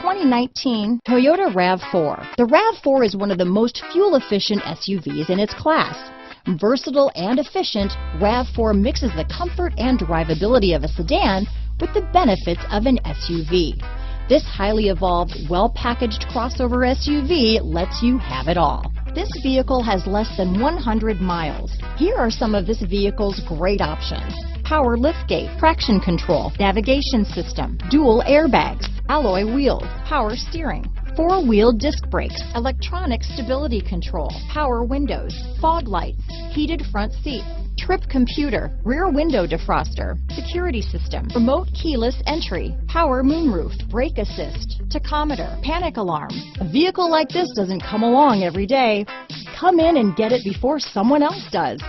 2019 Toyota RAV4. The RAV4 is one of the most fuel-efficient SUVs in its class. Versatile and efficient, RAV4 mixes the comfort and drivability of a sedan with the benefits of an SUV. This highly evolved, well-packaged crossover SUV lets you have it all. This vehicle has less than 100 miles. Here are some of this vehicle's great options: power liftgate, traction control, navigation system, dual airbags, alloy wheels, power steering, four-wheel disc brakes, electronic stability control, power windows, fog lights, heated front seats, trip computer, rear window defroster, security system, remote keyless entry, power moonroof, brake assist, tachometer, panic alarm. A vehicle like this doesn't come along every day. Come in and get it before someone else does.